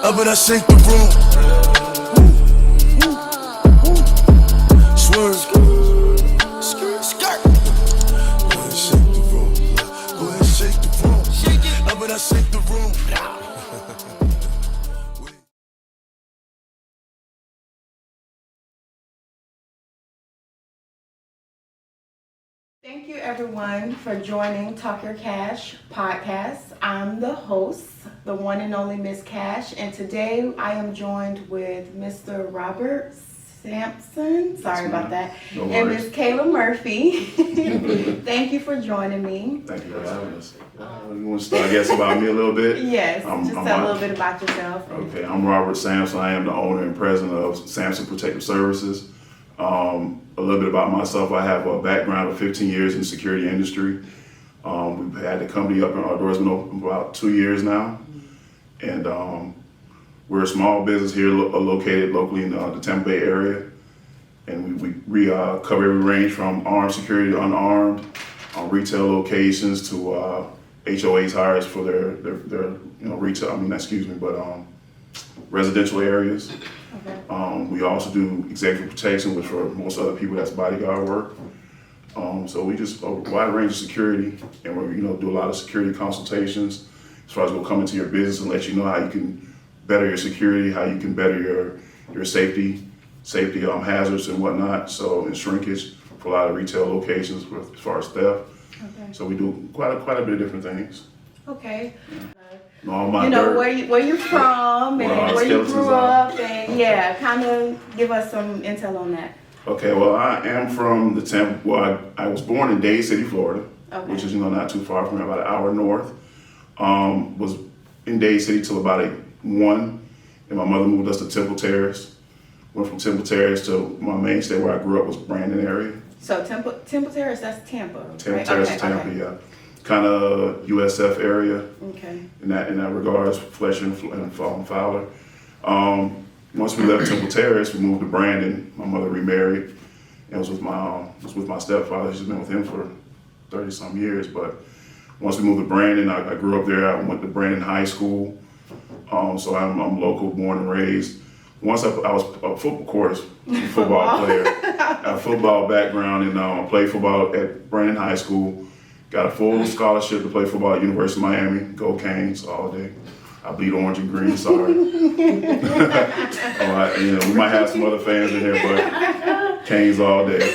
Up and I shake the room. Swerve. Skirt. Go ahead, shake the room. Go ahead, shake the room. Up and I shake the room. Thank you everyone for joining Talk Your Cash podcast. I'm the host, the one and only Miss Cash, and today I am joined with Mr. Robert Sampson, sorry about that, No and worries. Miss Kayla Murphy. Thank you for joining me. Thank you for having us. You want to start, I guess, about me a little bit? Yes, just tell a little bit about yourself. Okay, I'm Robert Sampson. I am the owner and president of Sampson Protective Services. A little bit about myself. I have a background of 15 years in the security industry. We've had the company up in our doors been open about 2 years now. And we're a small business here located locally in the Tampa Bay area. And we cover every range from armed security to unarmed, retail locations to HOAs hires for their retail, residential areas. Okay. We also do executive protection, which for most other people that's bodyguard work. So we just a wide range of security, and we do a lot of security consultations as far as we'll come into your business and let you know how you can better your security, how you can better your safety hazards and whatnot. So and shrinkage for a lot of retail locations as far as theft. Okay. So we do quite a bit of different things. Okay. All my You know, dirt. where you're from and Where our where you skeletons grew are. up, and yeah, kind of give us some intel on that. Okay, well, I am from the Tampa. Well, I was born in Dade City, Florida, Okay. which is not too far from here, about an hour north. Was in Dade City till about 1, and my mother moved us to Temple Terrace. Went from Temple Terrace to my mainstay where I grew up was Brandon area. So Temple Terrace, that's Tampa. Temple right? Terrace, Okay, Tampa, okay. yeah. Kind of USF area Okay. in that regards, Fletcher and Fowler. Once we left Temple Terrace, we moved to Brandon. My mother remarried and was with my stepfather. She's been with him for 30-some years. But once we moved to Brandon, I grew up there. I went to Brandon High School. So I'm local, born and raised. Once I was a football player. I have a football background and I played football at Brandon High School. Got a full scholarship to play football at University of Miami. Go Canes all day. I bleed orange and green, sorry. We might have some other fans in here, but Canes all day.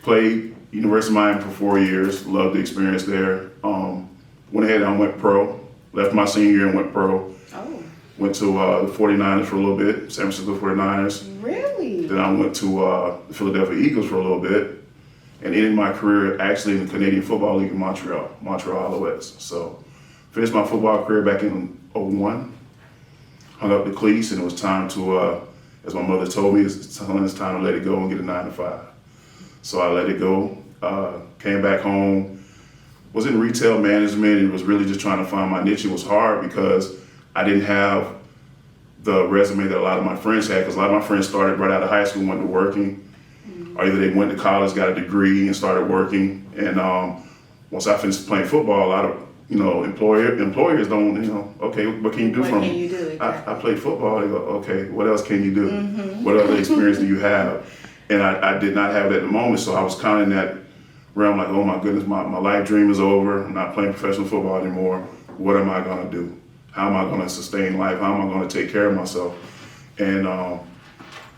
Played University of Miami for 4 years. Loved the experience there. Went ahead and went pro. Left my senior year and went pro. Oh, Went to the 49ers for a little bit, San Francisco 49ers. really? Then I went to the Philadelphia Eagles for a little bit. And ended my career actually in the Canadian Football League in Montreal Alouettes. So finished my football career back in 2001. Hung up the cleats, and it was time to, as my mother told me, it's time to let it go and get a 9 to 5. So I let it go. Came back home. Was in retail management and was really just trying to find my niche. It was hard because I didn't have the resume that a lot of my friends had, because a lot of my friends started right out of high school, went to working. Or either they went to college, got a degree, and started working. And once I finished playing football, a lot of employers don't, okay, what can you do What from can me? you do, exactly. I played football. They go, okay, what else can you do? What other experience do you have? And I did not have that at the moment, so I was kind of in that realm, like, oh my goodness, my life dream is over. I'm not playing professional football anymore. What am I gonna do? How am I gonna sustain life? How am I gonna take care of myself? And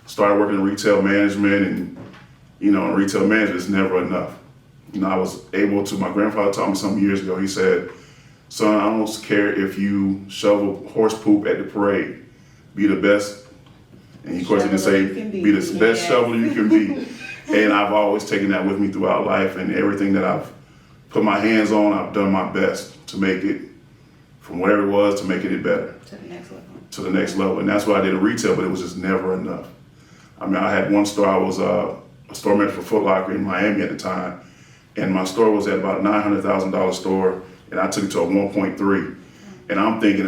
started working in retail management, and in retail management, it's never enough. I was able to, my grandfather taught me some years ago, he said, son, I don't care if you shovel horse poop at the parade, be the best. And of course he didn't say, be the best shoveler you can be. And I've always taken that with me throughout life, and everything that I've put my hands on, I've done my best to make it, from whatever it was, to making it better. To the next level. To the next level. And that's what I did in retail, but it was just never enough. I mean, I had one store, I was a store manager for Foot Locker in Miami at the time, and my store was at about a $900,000 store, and I took it to a 1.3. And I'm thinking,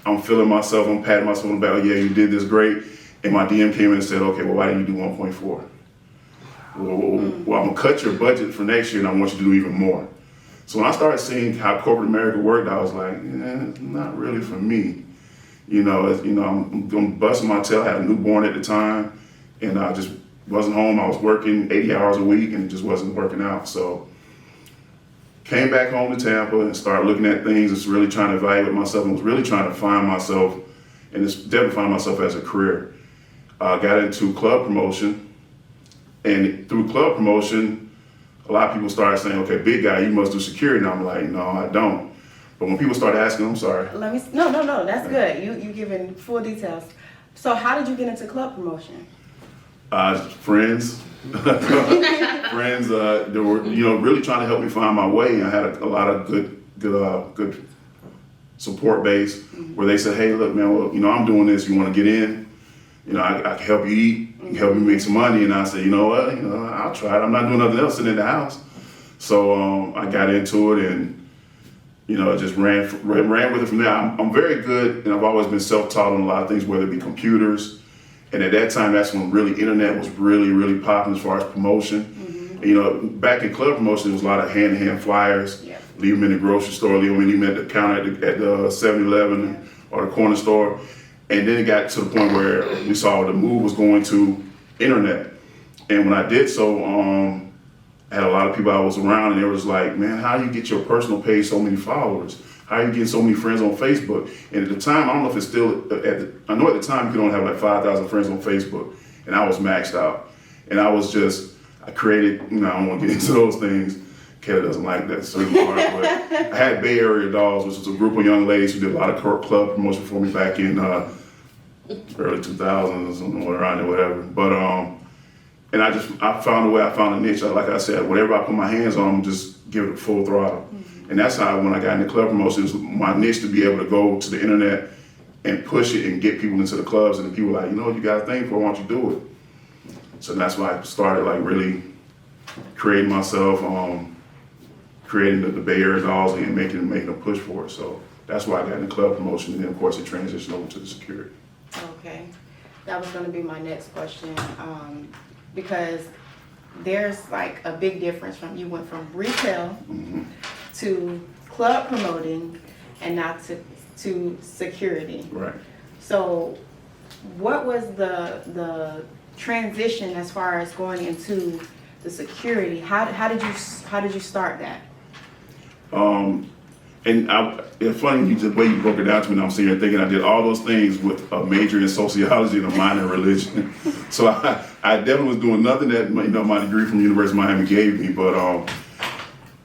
I'm feeling myself, I'm patting myself on the back, oh, yeah, you did this great. And my DM came in and said, okay, well, why didn't you do 1.4? Well, I'm gonna cut your budget for next year, and I want you to do even more. So when I started seeing how corporate America worked, I was like, it's not really for me. I'm busting my tail. I had a newborn at the time, and I just wasn't home. I was working 80 hours a week, and it just wasn't working out. So came back home to Tampa and started looking at things, just really trying to evaluate myself, and was really trying to find myself, and just definitely find myself as a career. Got into club promotion, and through club promotion, a lot of people started saying, okay, big guy, you must do security. And I'm like, no, I don't. But when people started asking, I'm sorry. No, that's good. You giving full details. So how did you get into club promotion? Friends. Friends, they were, really trying to help me find my way. I had a lot of good support base where they said, hey, look, man, well, I'm doing this. You want to get in? I can help you eat. You can help me make some money. And I said, you know what? I'll try it. I'm not doing nothing else sitting in the house. So I got into it and, just ran with it from there. I'm very good, and I've always been self-taught on a lot of things, whether it be computers. And at that time, that's when really internet was really, really popping as far as promotion. And, back in club promotion, there was a lot of hand-to-hand flyers. Yeah. Leave them in the grocery store, leave them at the counter at the 7-Eleven or the corner store. And then it got to the point where we saw the move was going to internet. And when I did so, I had a lot of people I was around, and they was like, man, how you get your personal page so many followers? How you get so many friends on Facebook? And at the time, I don't know if it's still, I know at the time you could only have like 5,000 friends on Facebook, and I was maxed out. And I created, I don't want to get into those things. Kayla doesn't like that certain part, but I had Bay Area Dolls, which was a group of young ladies who did a lot of club promotion for me back in early 2000s or something around there, whatever. But and I found a way, I found a niche. Like I said, whatever I put my hands on, I'm just give it full throttle. And that's how, when I got into club promotions, my niche to be able to go to the internet and push it and get people into the clubs. And the people were like, you got a thing for it, why don't you do it? So that's why I started like really creating myself, creating the Bay Area Dolls and making a push for it. So that's why I got into club promotion. And then of course it transitioned over to the security. Okay, that was going to be my next question, because there's like a big difference from, you went from retail to club promoting and now to security. Right. So what was the transition as far as going into the security? How did you start that? And it's funny, the way you broke it down to me, and I'm sitting here thinking I did all those things with a major in sociology and a minor in religion. So I definitely was doing nothing that my degree from the University of Miami gave me. But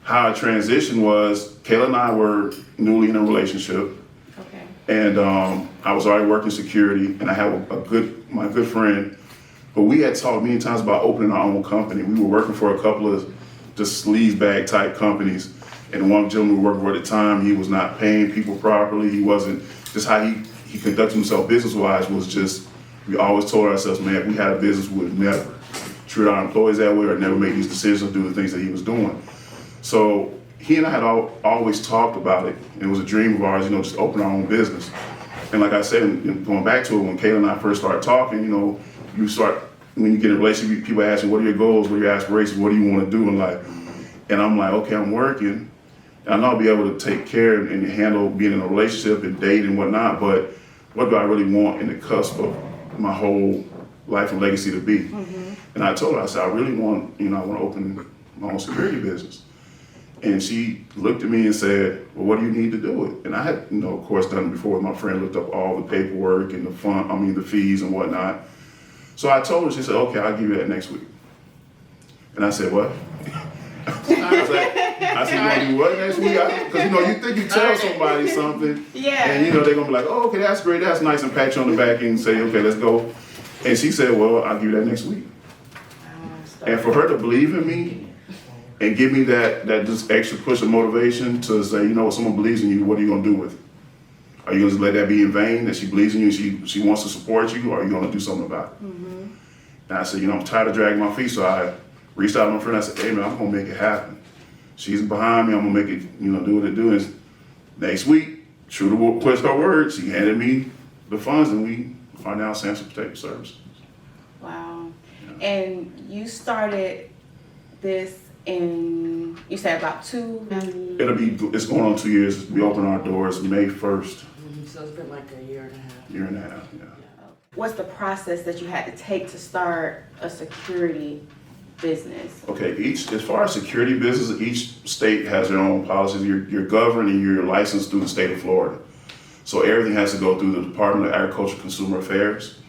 how I transitioned was, Kayla and I were newly in a relationship. Okay. And I was already working security, and I had my good friend, but we had talked many times about opening our own company. We were working for a couple of just sleaze bag type companies. And one gentleman we were working with at the time, he was not paying people properly. He wasn't, just how he conducted himself business-wise was just, we always told ourselves, man, if we had a business, we would never treat our employees that way or never make these decisions, do the things that he was doing. So he and I had always talked about it. And it was a dream of ours, just open our own business. And like I said, going back to it, when Kayla and I first started talking, when you get in a relationship, people ask you, what are your goals, what are your aspirations, what do you want to do in life? And I'm like, okay, I'm working. I know I'll be able to take care and handle being in a relationship and date and whatnot, but what do I really want in the cusp of my whole life and legacy to be? And I told her, I said, I really want, I want to open my own security business. And she looked at me and said, well, what do you need to do it? And I had, of course, done it before. My friend looked up all the paperwork and the fees and whatnot. So I told her, she said, okay, I'll give you that next week. And I said, what? I said, you want to do what next week? Because, you think you tell somebody something, Yeah. and, they're going to be like, oh, okay, that's great, that's nice, and pat you on the back and say, okay, let's go. And she said, well, I'll give you that next week. And for her to believe in me and give me that just extra push of motivation to say, if someone believes in you, what are you going to do with it? Are you going to let that be in vain, that she believes in you and she wants to support you, or are you going to do something about it? And I said, I'm tired of dragging my feet, so I reached out to my friend. I said, hey, man, I'm going to make it happen. She's behind me. I'm going to make it, do what it do. And next week, true to her word, she handed me the funds, and we are now Samson Protective Services. Wow. Yeah. And you started this in, you said about 2? It's going on 2 years. We open our doors May 1st. So it's been like a year and a half. Year and a half, yeah. What's the process that you had to take to start a security business? Okay, as far as security business, each state has their own policies. You're governed and you're licensed through the state of Florida. So everything has to go through the Department of Agriculture Consumer Affairs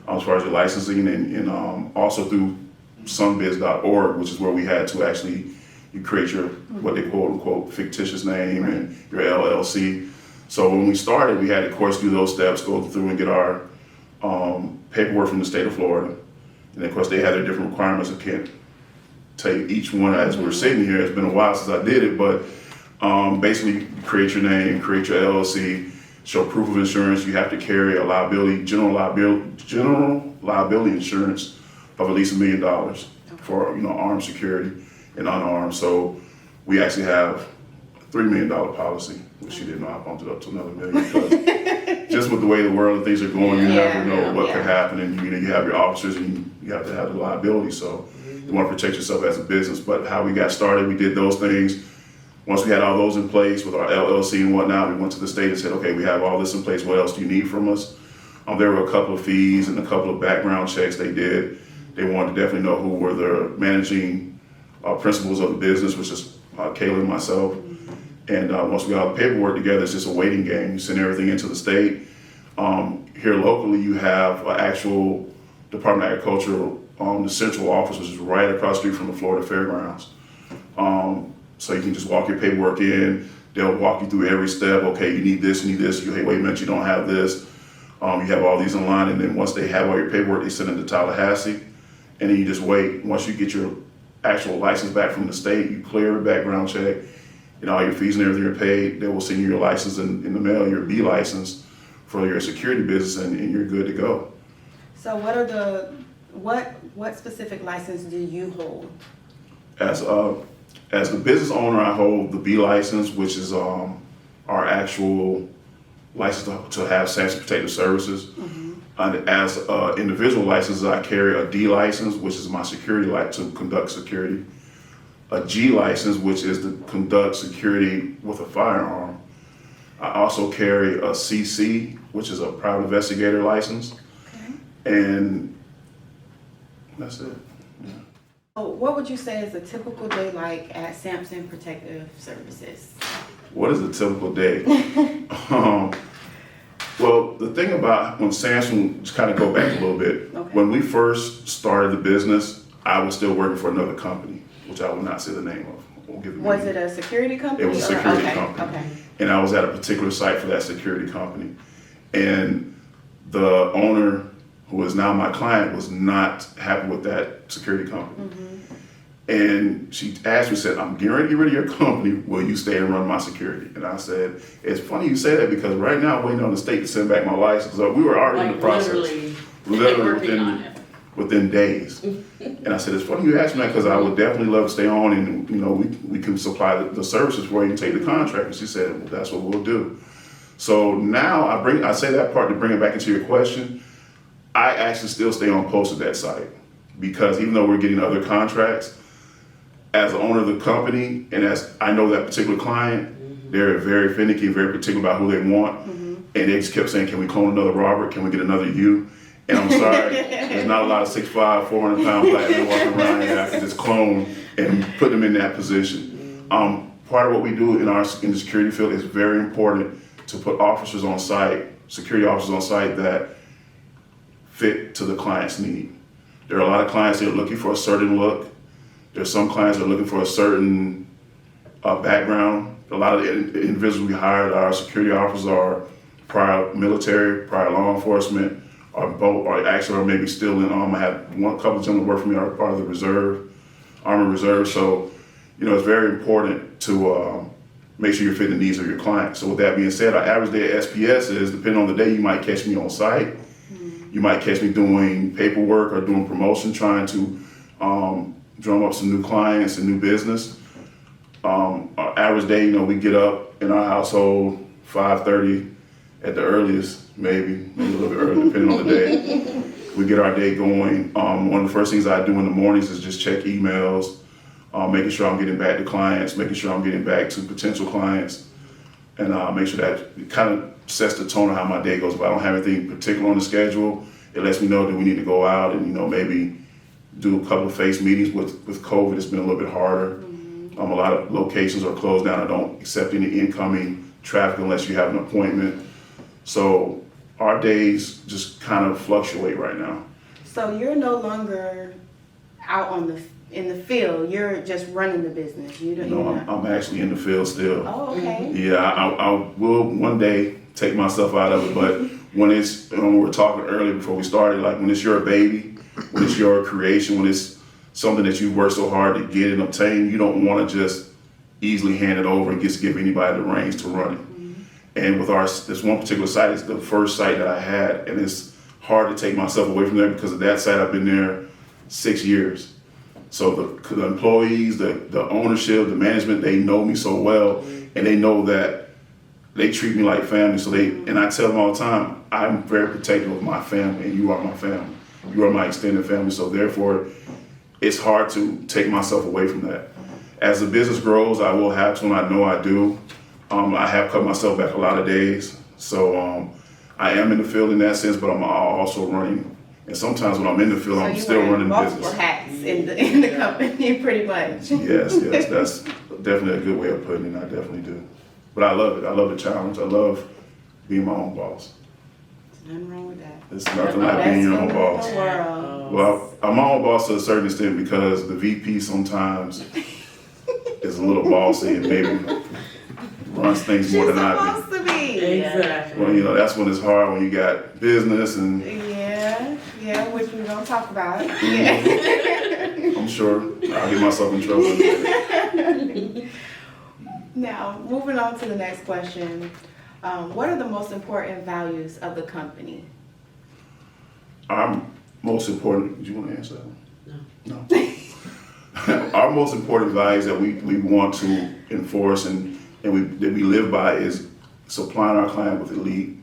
as far as your licensing, and also through sunbiz.org, which is where we had to actually, you create your, what they quote unquote, fictitious name and your LLC. So when we started, we had to, of course, do those steps, go through and get our paperwork from the state of Florida. And of course, they had their different requirements. I can't tell you each one as we're sitting here. It's been a while since I did it, but basically, you create your name, create your LLC, show proof of insurance. You have to carry a general liability insurance of at least $1 million for armed security and unarmed. So we actually have a $3 million policy, which you didn't know. I bumped it up to another $1 million because just with the way the world and things are going, you never know what could happen, and you have your officers and you have to have the liability. So you want to protect yourself as a business. But how we got started, we did those things. Once we had all those in place with our LLC and whatnot, we went to the state and said, okay, we have all this in place. What else do you need from us? There were a couple of fees and a couple of background checks they did. They wanted to definitely know who were the managing principals of the business, which is Kayla and myself. And once we got all the paperwork together, it's just a waiting game. You send everything into the state. Here locally, you have an actual Department of Agriculture, the central office, which is right across the street from the Florida Fairgrounds. So you can just walk your paperwork in. They'll walk you through every step. Okay, you need this, you need this. Hey, wait a minute, you don't have this. You have all these in line, and then once they have all your paperwork, they send it to Tallahassee, and then you just wait. Once you get your actual license back from the state, you clear a background check, and all your fees and everything are paid. They will send you your license in the mail, your B license for your security business, and you're good to go. So what specific license do you hold? As the business owner, I hold the B license, which is our actual license to have Samson Protective Services. And as individual licenses, I carry a D license, which is my security license to conduct security. A G license, which is to conduct security with a firearm. I also carry a CC, which is a private investigator license. Okay. And that's it. So what would you say is a typical day like at Samson Protective Services? What is a typical day? Well, the thing about when Samson, just kind of go back a little bit, when we first started the business, I was still working for another company, which I will not say the name of. I won't give the Was name. it a security company? It was a security company. Okay. And I was at a particular site for that security company. And the owner, who is now my client, was not happy with that security company. And she asked me, said, I'm getting ready to get rid of your company. Will you stay and run my security? And I said, it's funny you say that because right now I'm waiting on the state to send back my license. So we were already in the process. Literally within days. And I said, it's funny you asked me that because I would definitely love to stay on and we can supply the services for you and take the contract. And she said, well, that's what we'll do. So now I say that part to bring it back into your question. I actually still stay on post at that site because even though we're getting other contracts, as the owner of the company and as I know that particular client, they're very finicky, very particular about who they want. And they just kept saying, can we clone another Robert? Can we get another you? And I'm sorry, there's not a lot of 6'5", 400-pound black men walking around here that I can just clone and put them in that position. Part of what we do in the security field is very important to put officers on site, security officers on site that fit to the client's need. There are a lot of clients that are looking for a certain look. There's some clients that are looking for a certain background. A lot of the individuals we hired, our security officers are prior military, prior law enforcement, or both, or maybe still in I had couple of gentlemen work for me are part of the reserve, Army Reserve. So, it's very important to make sure you're fitting the needs of your client. So with that being said, our average day at SPS is, depending on the day, you might catch me on site. You might catch me doing paperwork or doing promotion, trying to drum up some new clients and new business. Our average day, we get up in our household 5:30 at the earliest, maybe a little bit early, depending on the day. We get our day going. One of the first things I do in the mornings is just check emails, making sure I'm getting back to clients, making sure I'm getting back to potential clients, and make sure that it kind of sets the tone of how my day goes. If I don't have anything particular on the schedule, it lets me know that we need to go out and, maybe do a couple of face meetings. With COVID, it's been a little bit harder. A lot of locations are closed down. I don't accept any incoming traffic unless you have an appointment. So our days just kind of fluctuate right now. So you're no longer out in the field. You're just running the business. You don't. No, I'm actually in the field still. Oh, okay. Yeah, I will one day take myself out of it, but when we were talking earlier before we started, like when it's your baby, when it's your creation, when it's something that you worked so hard to get and obtain, you don't want to just easily hand it over and just give anybody the reins to run it. And with this one particular site, it's the first site that I had, and it's hard to take myself away from there because of that site. I've been there 6 years. So the employees, the ownership, the management, they know me so well, and they know that they treat me like family. So and I tell them all the time, I'm very protective of my family, and you are my family. You are my extended family. So therefore, it's hard to take myself away from that. As the business grows, I will have to, and I know I do. I have cut myself back a lot of days. So I am in the field in that sense, but I'm also running. And sometimes when I'm in the field, I'm still running the business. Multiple hats in the company, pretty much. Yes, that's definitely a good way of putting it. I definitely do. But I love it. I love the challenge. I love being my own boss. There's nothing wrong with that. It's nothing like being your own boss. In the world. Well, I'm my own boss to a certain extent because the VP sometimes is a little bossy and maybe runs things more than I do. She's supposed to be. Exactly. Well, that's when it's hard when you got business and Yeah, which we don't talk about. Yeah. I'm sure I'll get myself in trouble. Now, moving on to the next question. What are the most important values of the company? Our most important, do you want to answer that one? No. Our most important values that we want to enforce and that we live by is supplying our client with elite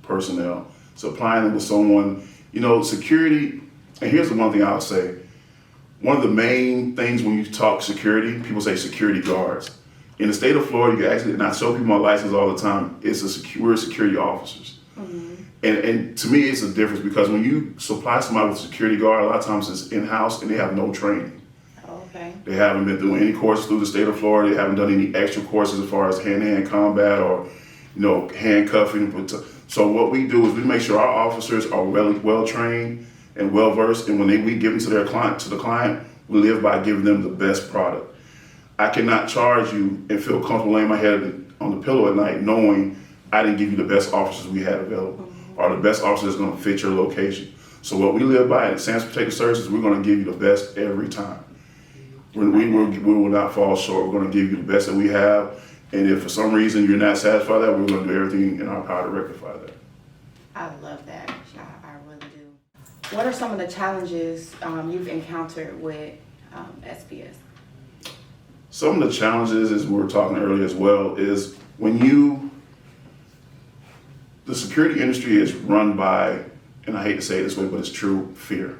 personnel, supplying them with someone, security. And here's the one thing I'll say. One of the main things when you talk security, people say security guards. In the state of Florida, and I show people my license all the time, we're security officers. And to me, it's a difference because when you supply somebody with a security guard, a lot of times it's in-house and they have no training. Okay. They haven't been through any courses through the state of Florida. They haven't done any extra courses as far as hand-to-hand combat or, handcuffing. So what we do is we make sure our officers are well trained and well versed, and when we give them to the client, we live by giving them the best product. I cannot charge you and feel comfortable laying my head on the pillow at night knowing I didn't give you the best officers we had available or the best officers that's going to fit your location. So what we live by at Sands Protective Services, we're going to give you the best every time. We will not fall short. We're going to give you the best that we have. And if for some reason you're not satisfied with that, we're going to do everything in our power to rectify that. I love that. I really do. What are some of the challenges you've encountered with SPS? Some of the challenges, as we were talking earlier as well, is when the security industry is run by, and I hate to say it this way, but it's true, fear.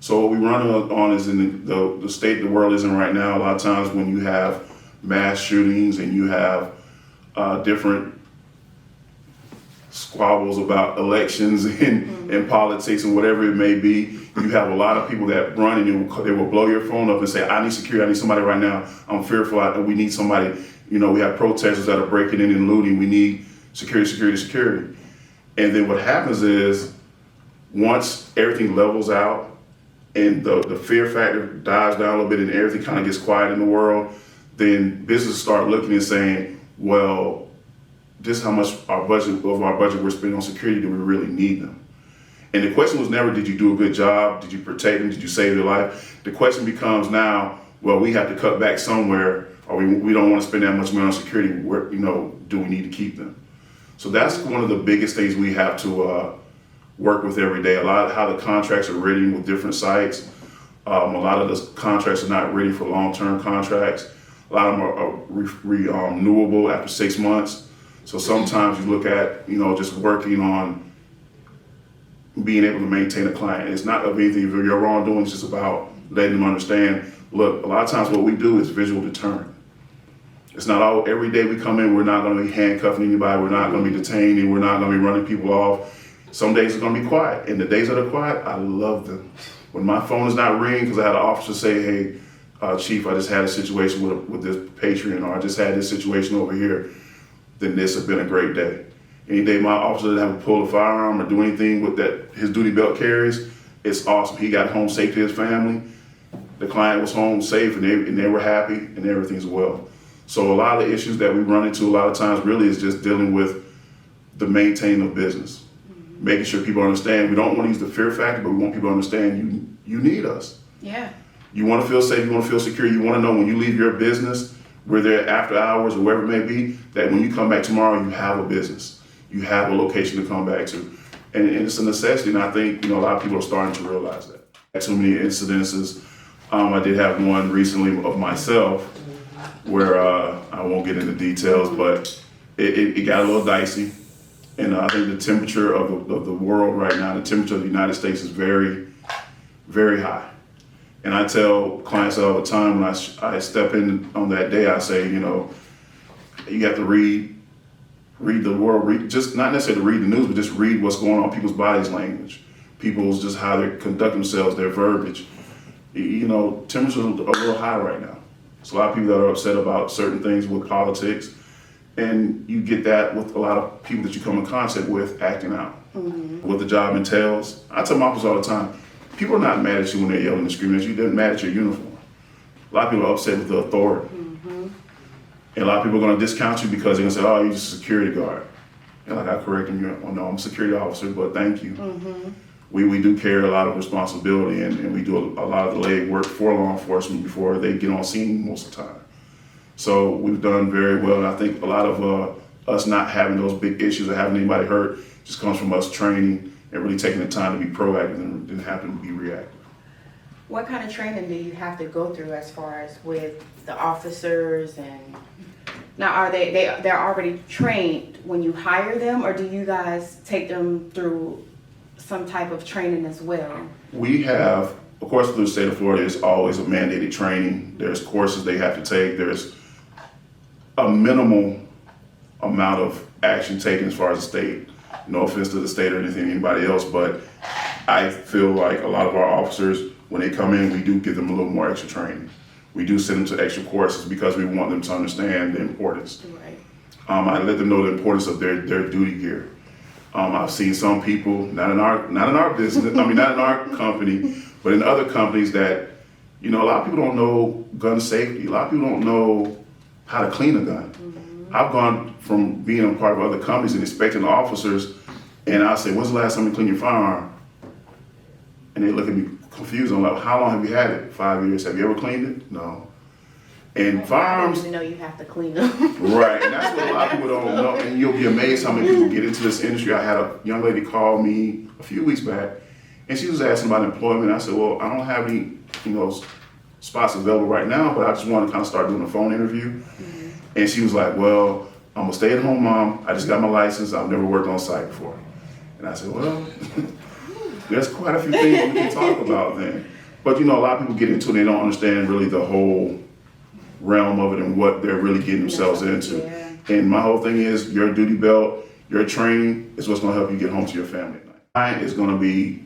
So what we run on is in the state the world is in right now. A lot of times when you have mass shootings and you have different squabbles about elections and politics and whatever it may be, you have a lot of people that run and they will blow your phone up and say, I need security, I need somebody right now. I'm fearful, we need somebody. We have protesters that are breaking in and looting. We need security. And then what happens is once everything levels out and the fear factor dies down a little bit and everything kind of gets quiet in the world, then businesses start looking and saying, well, this is how much of our budget we're spending on security. Do we really need them? And the question was never, did you do a good job? Did you protect them? Did you save their life? The question becomes now, well, we have to cut back somewhere, or we don't want to spend that much money on security. Where, do we need to keep them? So that's one of the biggest things we have to work with every day. A lot of how the contracts are written with different sites. A lot of the contracts are not ready for long-term contracts. A lot of them are renewable after 6 months. So sometimes you look at, just working on being able to maintain a client. It's not of anything of your wrongdoing. It's just about letting them understand Look, a lot of times what we do is visual deterrent. It's not all, every day we come in, we're not gonna be handcuffing anybody, we're not gonna be detaining, we're not gonna be running people off. Some days it's gonna be quiet, and the days that are quiet, I love them. When my phone is not ringing, because I had an officer say, hey, Chief, I just had a situation with this patron, or I just had this situation over here, then this has been a great day. Any day my officer doesn't have to pull a firearm or do anything with that his duty belt carries, it's awesome. He got home safe to his family. The client was home safe, and they were happy, and everything's well. So a lot of the issues that we run into a lot of times really is just dealing with the maintaining of business, making sure people understand. We don't want to use the fear factor, but we want people to understand you need us. Yeah. You want to feel safe, you want to feel secure, you want to know when you leave your business, we're there after hours or wherever it may be, that when you come back tomorrow, you have a business. You have a location to come back to. And it's a necessity, and I think a lot of people are starting to realize that. Too many incidences. I did have one recently of myself where I won't get into details, but it got a little dicey. And I think the temperature of the world right now, the temperature of the United States is very, very high. And I tell clients all the time when I step in on that day, I say, you have to read the world, just not necessarily read the news, but just read what's going on, people's bodies language, people's just how they conduct themselves, their verbiage. Temperatures are a little high right now. So a lot of people that are upset about certain things with politics, and you get that with a lot of people that you come in contact with acting out. What the job entails. I tell my officers all the time, people are not mad at you when they're yelling and screaming at you, they're mad at your uniform. A lot of people are upset with the authority. And a lot of people are going to discount you because they're going to say, oh, you're just a security guard. And like, I correct them, oh, no, I'm a security officer, but thank you. We do carry a lot of responsibility, and we do a lot of the leg work for law enforcement before they get on scene most of the time. So we've done very well, and I think a lot of us not having those big issues or having anybody hurt just comes from us training and really taking the time to be proactive and didn't have to be reactive. What kind of training do you have to go through as far as with the officers? And now are they're already trained when you hire them, or do you guys take them through some type of training as well? We have, of course, through the state of Florida, there's always a mandated training. There's courses they have to take. There's a minimal amount of action taken as far as the state. No offense to the state or anybody else, but I feel like a lot of our officers, when they come in, we do give them a little more extra training. We do send them to extra courses because we want them to understand the importance. Right. I let them know the importance of their duty gear. I've seen some people, not in our business, not in our company, but in other companies that, a lot of people don't know gun safety. A lot of people don't know how to clean a gun. I've gone from being a part of other companies and expecting the officers, and I say, when's the last time you cleaned your firearm? And they look at me confused. I'm like, how long have you had it? 5 years. Have you ever cleaned it? No. And firearms. I didn't even know you have to clean them. Right, and that's what a lot of people don't know. And you'll be amazed how many people get into this industry. I had a young lady call me a few weeks back, and she was asking about employment. I said, well, I don't have any, spots available right now, but I just want to kind of start doing a phone interview. And she was like, well, I'm a stay-at-home mom. I just got my license. I've never worked on site before. And I said, well, there's quite a few things we can talk about then. But a lot of people get into it and they don't understand really the whole realm of it and what they're really getting themselves into. Yeah. And my whole thing is your duty belt, your training is what's going to help you get home to your family at night. Mine is going to be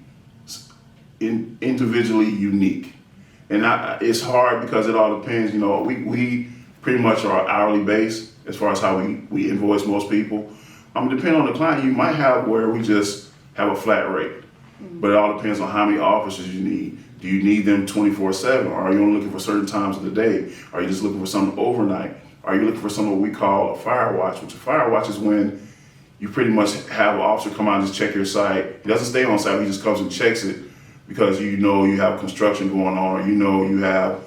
individually unique. And it's hard because it all depends. We pretty much are hourly based as far as how we invoice most people. Depending on the client, you might have where we just have a flat rate. But it all depends on how many officers you need. Do you need them 24/7? Or are you only looking for certain times of the day? Are you just looking for something overnight? Are you looking for something we call a fire watch? Which a fire watch is when you pretty much have an officer come out and just check your site. He doesn't stay on site, he just comes and checks it because you have construction going on, or you have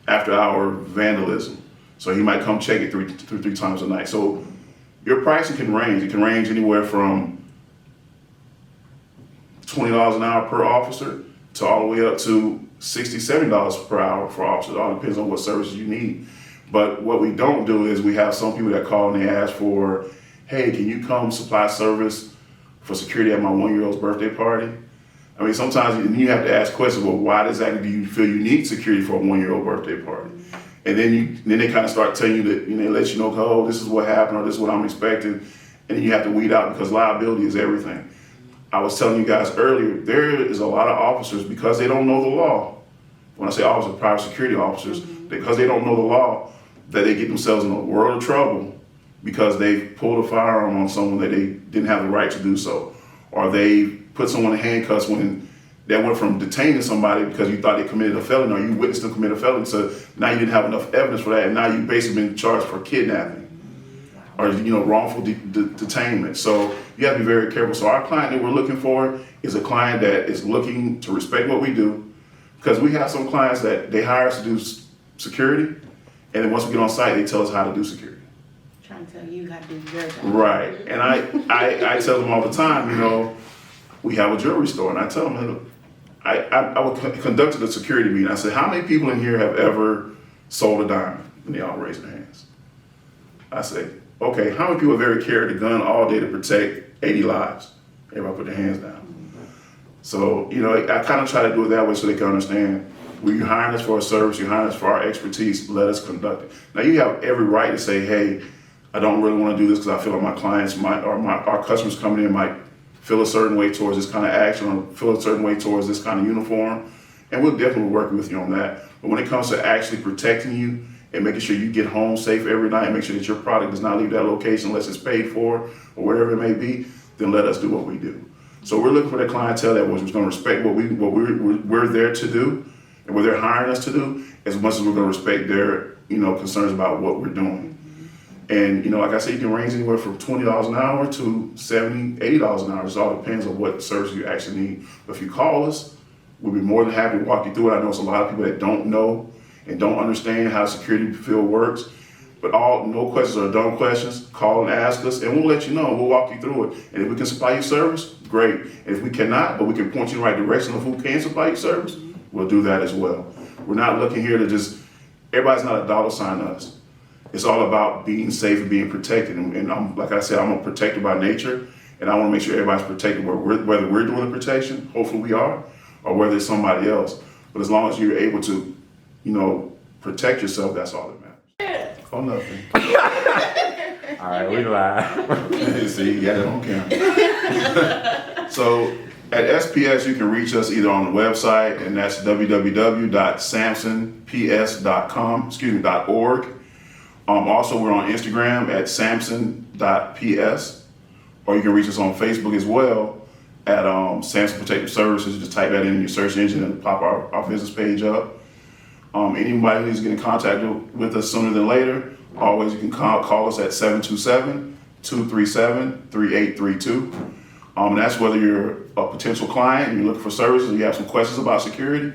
after-hour vandalism. So he might come check it three times a night. So your pricing can range. It can range anywhere from $20 an hour per officer to all the way up to $60, $70 per hour for officers. It all depends on what services you need. But what we don't do is we have some people that call and they ask for, hey, can you come supply service for security at my 1-year-old's birthday party? I mean, sometimes you have to ask questions. Well, why exactly do you feel you need security for a 1-year-old birthday party? And then they kind of start telling you that, they let you know, oh, this is what happened, or this is what I'm expecting, and then you have to weed out because liability is everything. I was telling you guys earlier, there is a lot of officers, because they don't know the law. When I say officers, private security officers, because they don't know the law, that they get themselves in a world of trouble because they pulled a firearm on someone that they didn't have the right to do so, or they put someone in handcuffs when that went from detaining somebody because you thought they committed a felony, or you witnessed them commit a felony. So now you didn't have enough evidence for that, and now you've basically been charged for kidnapping or wrongful detainment. So you have to be very careful. So our client that we're looking for is a client that is looking to respect what we do, because we have some clients that they hire us to do security, and then once we get on site, they tell us how to do security. Trying to tell you how to do your job. Right, and I tell them all the time, we have a jewelry store, and I tell them, look, I conducted a security meeting. I said, how many people in here have ever sold a diamond? And they all raised their hands. I said, okay, how many people have ever carried a gun all day to protect 80 lives? Everybody put their hands down. So, I kind of try to do it that way so they can understand, well, you're hiring us for a service, you're hiring us for our expertise, let us conduct it. Now, you have every right to say, hey, I don't really want to do this because I feel like my clients our customers coming in might feel a certain way towards this kind of action, or feel a certain way towards this kind of uniform. And we'll definitely work with you on that. But when it comes to actually protecting you and making sure you get home safe every night, and make sure that your product does not leave that location unless it's paid for or whatever it may be, then let us do what we do. So we're looking for the clientele that was going to respect what we're there to do, and what they're hiring us to do, as much as we're going to respect their concerns about what we're doing. And like I said, you can range anywhere from $20 an hour to $70, $80 an hour. It all depends on what service you actually need. But if you call us, we'll be more than happy to walk you through it. I know it's a lot of people that don't know and don't understand how security field works. But no questions are dumb questions. Call and ask us, and we'll let you know. We'll walk you through it. And if we can supply you service, great. And if we cannot, but we can point you in the right direction of who can supply you service, we'll do that as well. We're not looking here to everybody's not a dollar sign to us. It's all about being safe and being protected. And I'm, like I said, I'm a protector by nature, and I want to make sure everybody's protected, whether we're doing the protection, hopefully we are, or whether it's somebody else. But as long as you're able to, protect yourself, that's all that matters. Oh, nothing. All right, we live. See, you got it on camera. So at SPS, you can reach us either on the website, and that's www.samsonps.org. Also, we're on Instagram at samson.ps, or you can reach us on Facebook as well at Samson Protective Services. Just type that in your search engine and pop our business page up. Anybody who needs to get in contact with us sooner than later, always you can call us at 727-237-3832. And that's whether you're a potential client and you're looking for services, and you have some questions about security,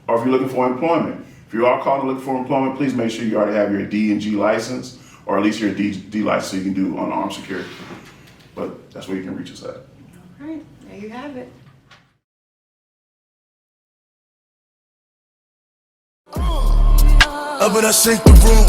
or if you're looking for employment. If you are calling looking for employment, please make sure you already have your D&G license, or at least your D license, so you can do unarmed security. But that's where you can reach us at. All right, there you have it. Up and I shake the room.